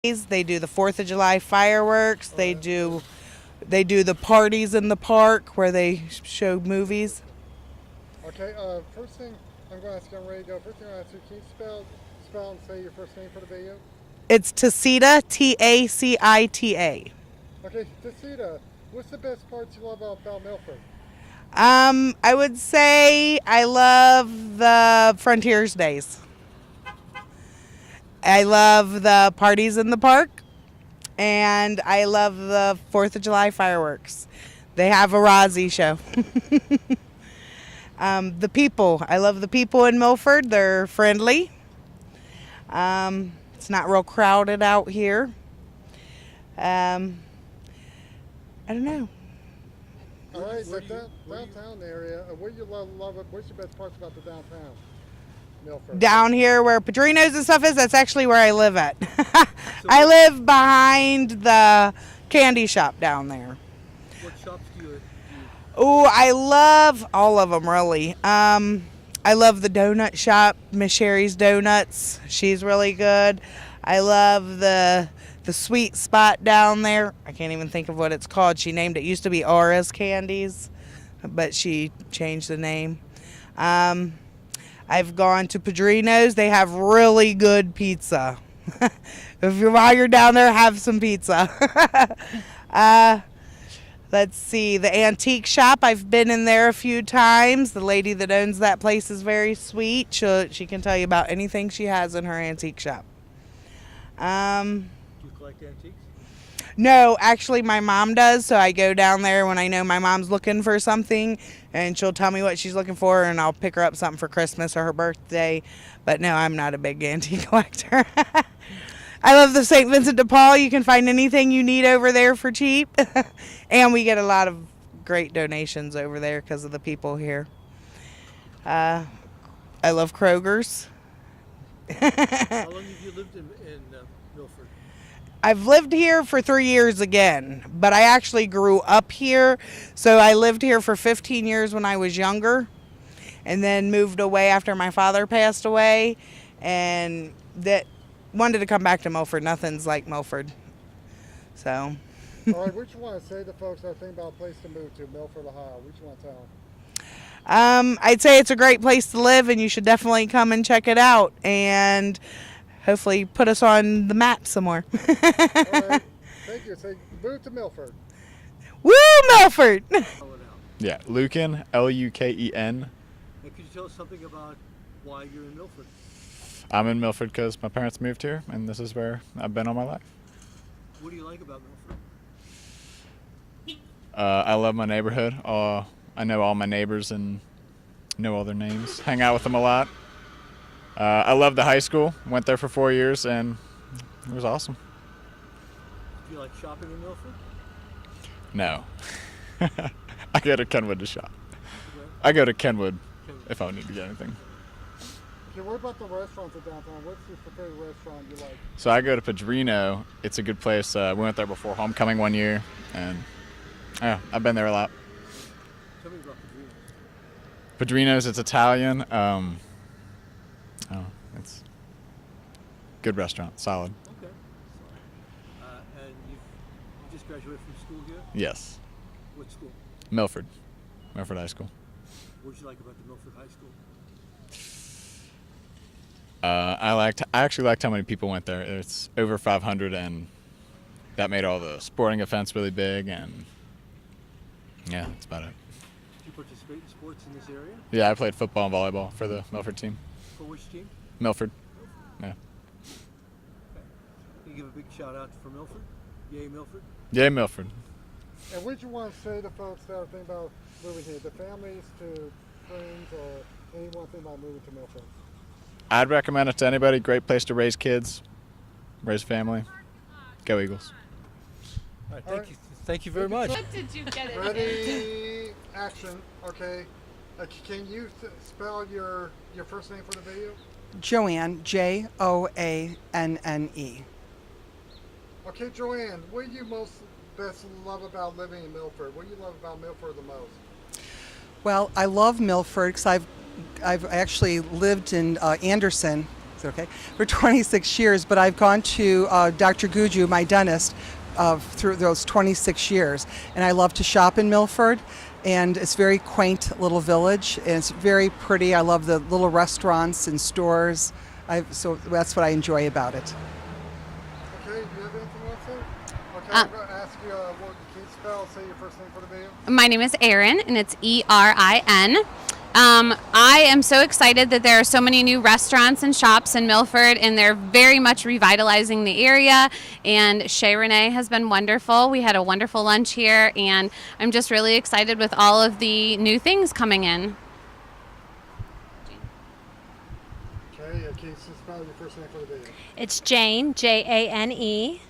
They do the 4th of July fireworks. They do the parties in the park where they show movies. Okay, first thing I'm going to ask you, I'm ready to go. First thing I'm going to ask you, can you spell and say your first name for the video? It's Tacita, Tacita. Okay, Tacita, what's the best parts you love about Milford? I would say I love the Frontiers Days. I love the parties in the park, and I love the 4th of July fireworks. They have a Rozzy show. The people. I love the people in Milford. They're friendly. It's not real crowded out here. I don't know. All right, downtown area, what do you love it? What's your best parts about the downtown? Milford. Down here where Padrinos and stuff is, that's actually where I live at. I live behind the candy shop down there. What shops do you? Oh, I love all of them, really. I love the donut shop, Miss Sherry's Donuts. She's really good. I love the sweet spot down there. I can't even think of what it's called. She named it. Used to be Aura's Candies, but she changed the name. I've gone to Padrino's. They have really good pizza. While you're down there, have some pizza. Let's see, the antique shop, I've been in there a few times. The lady that owns that place is very sweet. She can tell you about anything she has in her antique shop. Do you collect antiques? No, actually my mom does, so I go down there when I know my mom's looking for something, and she'll tell me what she's looking for, and I'll pick her up something for Christmas or her birthday. But no, I'm not a big antique collector. I love the St. Vincent de Paul. You can find anything you need over there for cheap. And we get a lot of great donations over there because of the people here. I love Kroger's. How long have you lived in Milford? I've lived here for 3 years again, but I actually grew up here. So I lived here for 15 years when I was younger, and then moved away after my father passed away, and that wanted to come back to Milford. Nothing's like Milford. So. All right, what you want to say to folks that are thinking about a place to move to, Milford, Ohio? What you want to tell them? I'd say it's a great place to live, and you should definitely come and check it out, and hopefully put us on the map some more. All right, thank you. Say, move to Milford. Woo, Milford! Yeah, Luken, Luken. And could you tell us something about why you're in Milford? I'm in Milford because my parents moved here, and this is where I've been all my life. What do you like about Milford? I love my neighborhood. I know all my neighbors and know all their names. Hang out with them a lot. I love the high school. Went there for 4 years, and it was awesome. Do you like shopping in Milford? No. I go to Kenwood to shop. Okay. I go to Kenwood if I need to get anything. Okay, what about the restaurants in downtown? What's your favorite restaurant you like? So I go to Padrino. It's a good place. We went there before homecoming one year, and yeah, I've been there a lot. Tell me about Padrino's. Padrino's, it's Italian. It's a good restaurant, solid. Okay. And you just graduated from school here? Yes. What school? Milford High School. What did you like about the Milford High School? I actually liked how many people went there. It's over 500, and that made all the sporting events really big, and yeah, that's about it. Did you participate in sports in this area? Yeah, I played football and volleyball for the Milford team. For which team? Milford. Yeah. Okay. Can you give a big shout out for Milford? Yay, Milford. Yay, Milford. And what do you want to say to folks that are thinking about moving here, to families, to friends, or anyone thinking about moving to Milford? I'd recommend it to anybody. Great place to raise kids, raise family. Go Eagles. All right, thank you. Thank you very much. What did you get it? Ready, action. Okay. Can you spell your first name for the video? Joanne, Joanne. Okay, Joanne, what do you best love about living in Milford? What do you love about Milford the most? Well, I love Milford because I've actually lived in Anderson Is it okay? For 26 years, but I've gone to Dr. Guju, my dentist, through those 26 years. And I love to shop in Milford. And it's a very quaint little village. And it's very pretty. I love the little restaurants and stores. So that's what I enjoy about it. Okay, do you have anything else there? Okay, I'm going to ask you what can you spell, say your first name for the video? My name is Erin, and it's Erin. I am so excited that there are so many new restaurants and shops in Milford, and they're very much revitalizing the area. And Chez Renee has been wonderful. We had a wonderful lunch here, and I'm just really excited with all of the new things coming in. Okay, can you spell your first name for the video? It's Jane, Jane.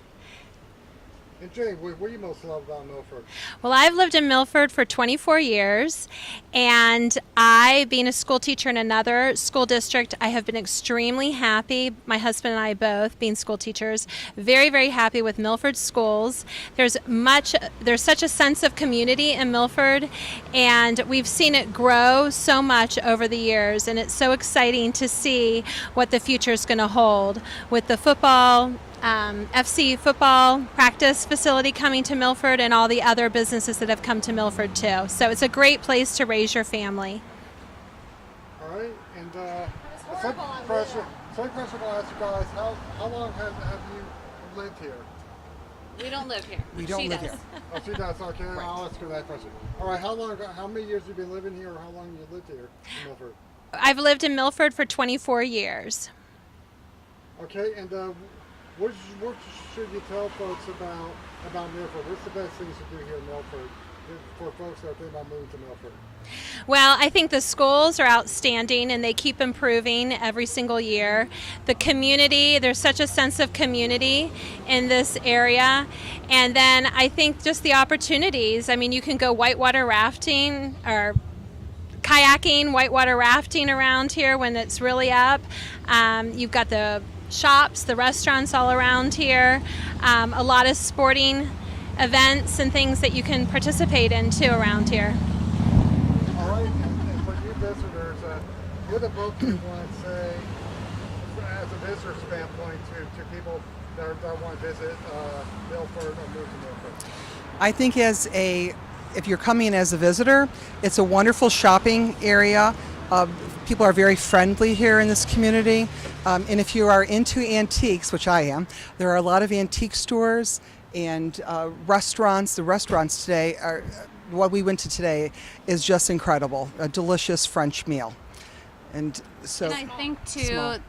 And Jane, what do you most love about Milford? Well, I've lived in Milford for 24 years, and I, being a school teacher in another school district, I have been extremely happy, my husband and I both, being school teachers, very, very happy with Milford schools. There's such a sense of community in Milford, and we've seen it grow so much over the years, and it's so exciting to see what the future is going to hold with the football, FC football practice facility coming to Milford, and all the other businesses that have come to Milford too. So it's a great place to raise your family. All right, and second question I'll ask you guys, how long have you lived here? We don't live here. We don't live here. Oh, she does, okay, I'll ask her that question. All right, how many years have you been living here, or how long have you lived here in Milford? I've lived in Milford for 24 years. Okay, and what should you tell folks about Milford? What's the best things to do here in Milford for folks that are thinking about moving to Milford? Well, I think the schools are outstanding, and they keep improving every single year. The community, there's such a sense of community in this area. And then I think just the opportunities. I mean, you can go whitewater rafting or kayaking, whitewater rafting around here when it's really up. You've got the shops, the restaurants all around here, a lot of sporting events and things that you can participate in too around here. All right, and for you visitors, what about you want to say as a visitor standpoint to people that want to visit Milford or move to Milford? I think if you're coming as a visitor, it's a wonderful shopping area. People are very friendly here in this community. And if you are into antiques, which I am, there are a lot of antique stores and restaurants. The restaurants today, what we went to today, is just incredible. A delicious French meal. And I think too, small.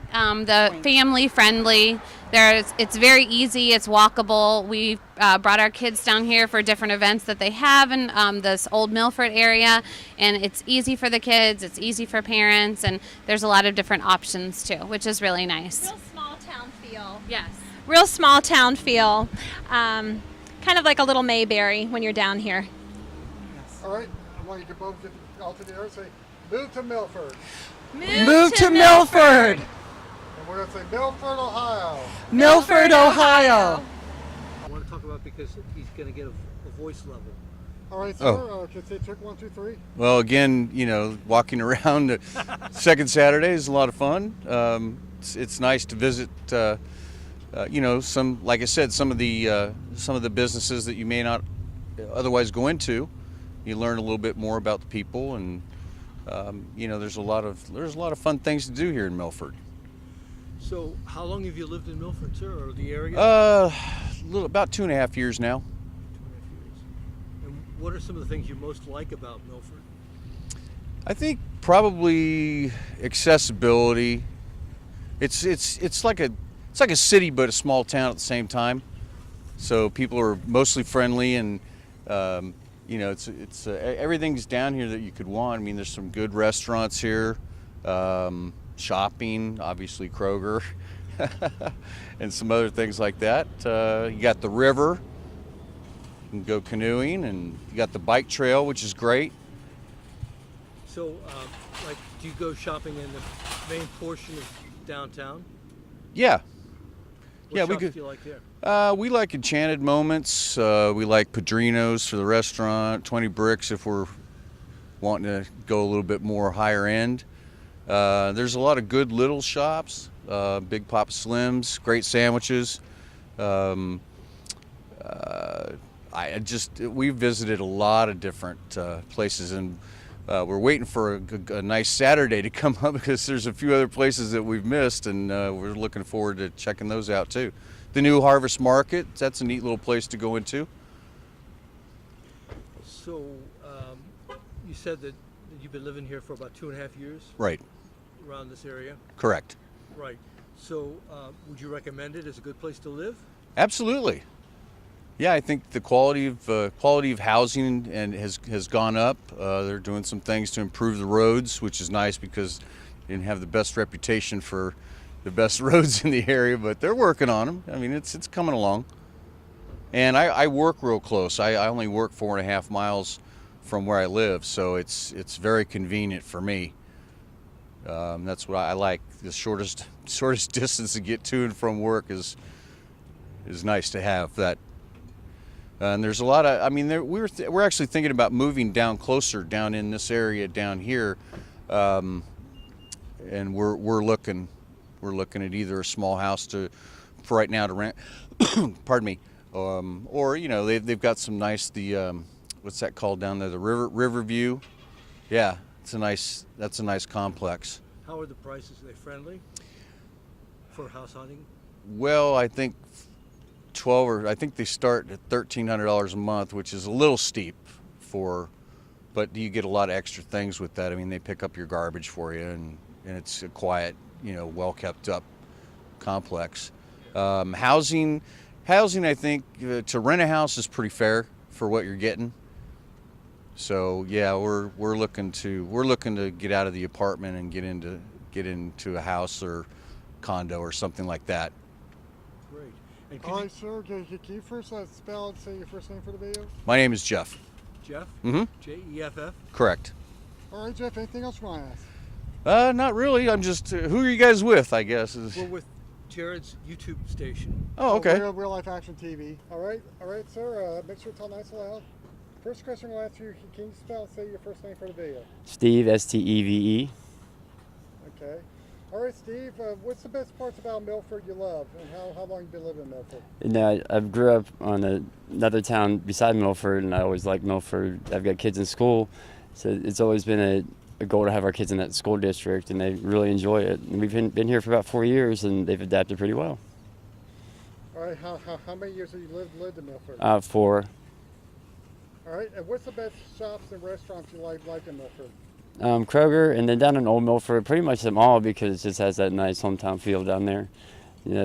the family friendly. It's very easy. It's walkable. We brought our kids down here for different events that they have in this old Milford area, and it's easy for the kids. It's easy for parents, and there's a lot of different options too, which is really nice. Real small town feel. Yes. Real small town feel. Kind of like a little Mayberry when you're down here. All right, I want you to both get all together and say, move to Milford. Move to Milford! And we're going to say Milford, Ohio. Milford, Ohio! I want to talk about because he's going to get a voice level. All right, sir, can you say trick 1, 2, 3? Well, again, walking around second Saturday is a lot of fun. It's nice to visit, some, like I said, some of the businesses that you may not otherwise go into. You learn a little bit more about the people, and there's a lot of fun things to do here in Milford. So, how long have you lived in Milford, sir, or the area? About 2.5 years now. 2.5 years. And what are some of the things you most like about Milford? I think probably accessibility. It's like a city but a small town at the same time. So people are mostly friendly, and it's everything's down here that you could want. I mean, there's some good restaurants here, shopping, obviously Kroger, and some other things like that. You got the river, you can go canoeing, and you got the bike trail, which is great. So, do you go shopping in the main portion of downtown? Yeah. What Yeah, shops do you like there? We like Enchanted Moments. We like Padrinos for the restaurant. 20 Bricks if we're wanting to go a little bit more higher end. There's a lot of good little shops. Big Papa Slims, great sandwiches. We visited a lot of different places, and we're waiting for a nice Saturday to come up because there's a few other places that we've missed, and we're looking forward to checking those out too. The new Harvest Market, that's a neat little place to go into. So you said that you've been living here for about 2.5 years? Right. Around this area? Correct. Right. So would you recommend it as a good place to live? Absolutely. Yeah, I think the quality of housing and has gone up. They're doing some things to improve the roads, which is nice because they didn't have the best reputation for the best roads in the area, but they're working on them. I mean, it's coming along. And I work real close. I only work 4.5 miles from where I live, so it's very convenient for me. That's what I like. The shortest distance to get to and from work is nice to have that. And there's a lot of, I mean, we're actually thinking about moving down closer, down in this area down here, and we're looking at either a small house for right now to rent, pardon me, or they've got some nice what's that called down there, the Riverview, yeah, that's a nice complex. How are the prices? Are they friendly for house hunting? Well, I think I think they start at $1,300 a month, which is a little steep but you get a lot of extra things with that. I mean, they pick up your garbage for you, and it's a quiet, well kept up complex. Housing, I think to rent a house is pretty fair for what you're getting. So yeah, we're looking to get out of the apartment and get into a house or condo or something like that. Great. And All right, sir. Can you first spell and say your first name for the video? My name is Jeff. Jeff? Mm-hmm. Jeff? Correct. All right, Jeff. Anything else you want to ask? Not really. I'm just. Who are you guys with? I guess. We're with Jared's YouTube station. Oh, okay. Real Life Action TV. All right, sir. Make sure to tell nice and loud. First question we'll ask you: can you spell and say your first name for the video? Steve, Steve. Okay. All right, Steve. What's the best parts about Milford you love, and how long you been living in Milford? And I grew up on another town beside Milford, and I always liked Milford. I've got kids in school, so it's always been a goal to have our kids in that school district, and they really enjoy it. And we've been here for about 4 years, and they've adapted pretty well. All right. How many years have you lived in Milford? 4. All right. And what's the best shops and restaurants you like in Milford? Kroger, and then down in Old Milford, pretty much them all because it just has that nice hometown feel down there.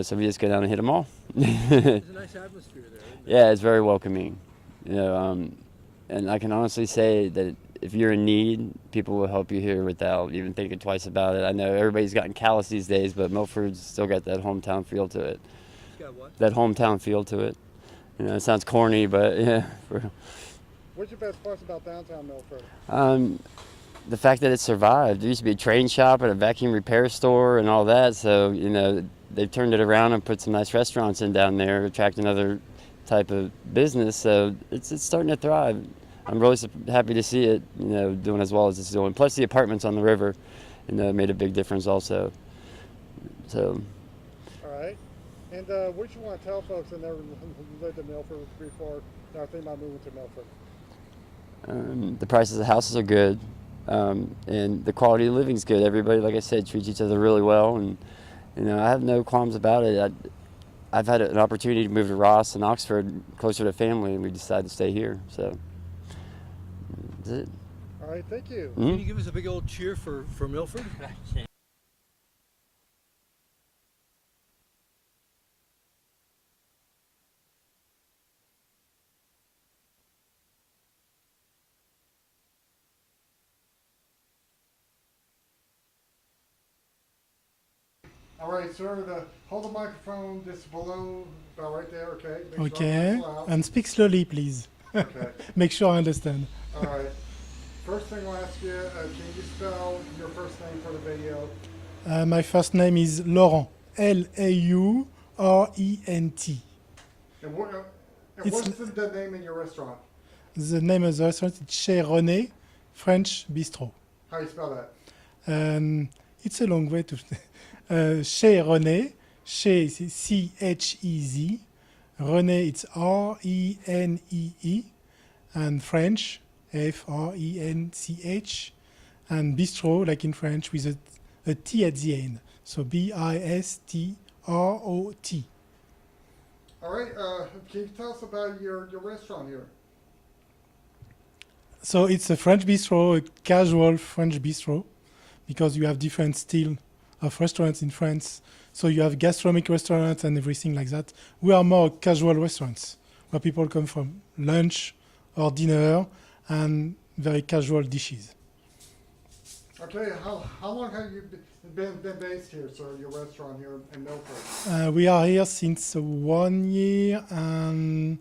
So we just go down and hit them all. There's a nice atmosphere there, isn't there? Yeah, it's very welcoming. And I can honestly say that if you're in need, people will help you here without even thinking twice about it. I know everybody's gotten callous these days, but Milford's still got that hometown feel to it. It's got what? That hometown feel to it. It sounds corny, but yeah. What's your best parts about downtown Milford? The fact that it survived. There used to be a train shop and a vacuum repair store and all that, so they've turned it around and put some nice restaurants in down there, attract another type of business, so it's starting to thrive. I'm really happy to see it doing as well as it's doing. Plus the apartments on the river made a big difference also. So all right. And what do you want to tell folks that never lived in Milford before that are thinking about moving to Milford? The prices of houses are good. And the quality of living is good. Everybody, like I said, treats each other really well, and I have no qualms about it. I've had an opportunity to move to Ross and Oxford, closer to family, and we decided to stay here. So that's it. All right, thank you. Mm-hmm. Can you give us a big old cheer for Milford? All right, sir. Hold the microphone just below, about right there. Okay. Make sure Okay, it's loud. and speak slowly, please. Okay. Make sure I understand. All right. First thing I'll ask you, can you spell your first name for the video? My first name is Laurent, Laurent. And what's the name in your restaurant? The name of the restaurant is Chez René French Bistro. How do you spell that? It's a long way to Chez René. Chez, c'est C-H-E-Z. René, it's R-E-N-E-E. And French, F-R-E-N-C-H. And bistro, like in French, with a T at the end. So B-I-S-T-R-O-T. All right, can you tell us about your restaurant here? So it's a French bistro, a casual French bistro, because you have different style of restaurants in France. So you have gastronomic restaurants and everything like that. We are more casual restaurants, where people come from lunch or dinner and very casual dishes. Okay, how long have you been based here, sir, your restaurant here in Milford? We are here since 1 year and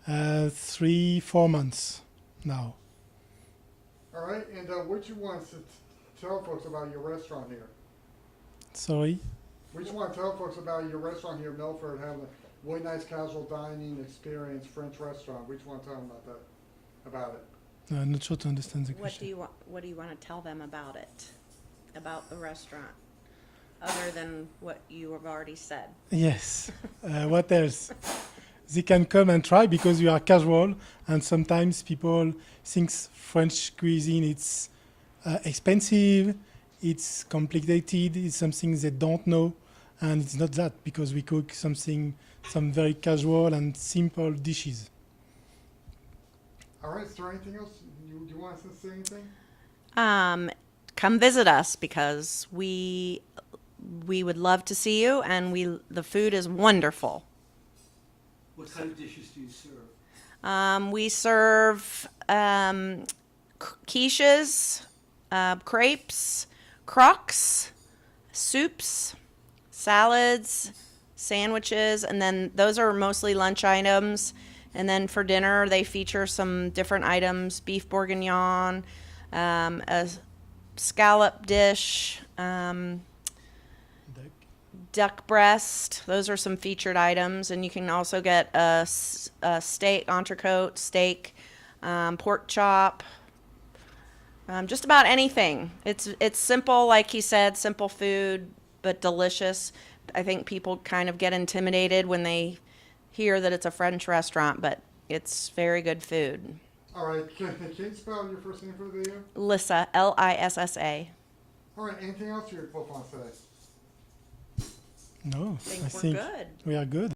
3-4 months now. All right, and what you want to tell folks about your restaurant here? Sorry? We just want to tell folks about your restaurant here in Milford, having a really nice casual dining experience, French restaurant. We just want to tell them about it. No, I'm not sure to understand the What question. do you want to tell them about it, about the restaurant, other than what you have already said? Yes. What else? They can come and try because you are casual, and sometimes people think French cuisine it's expensive, it's complicated, it's something they don't know, and it's not that because we cook some very casual and simple dishes. All right, is there anything else? Do you want us to say anything? Come visit us because we would love to see you, and the food is wonderful. What kind of dishes do you serve? We serve quiches, crepes, croques, soups, salads, sandwiches, and then those are mostly lunch items. And then for dinner, they feature some different items: beef bourguignon, a scallop dish, duck breast. Those are some featured items. And you can also get a steak, entrecote, steak, pork chop, just about anything. It's simple, like he said, simple food, but delicious. I think people kind of get intimidated when they hear that it's a French restaurant, but it's very good food. All right, can you spell your first name for the video? Lissa, L-I-S-S-A. All right, anything else you both want to say? No, I think I we're think good. we are good.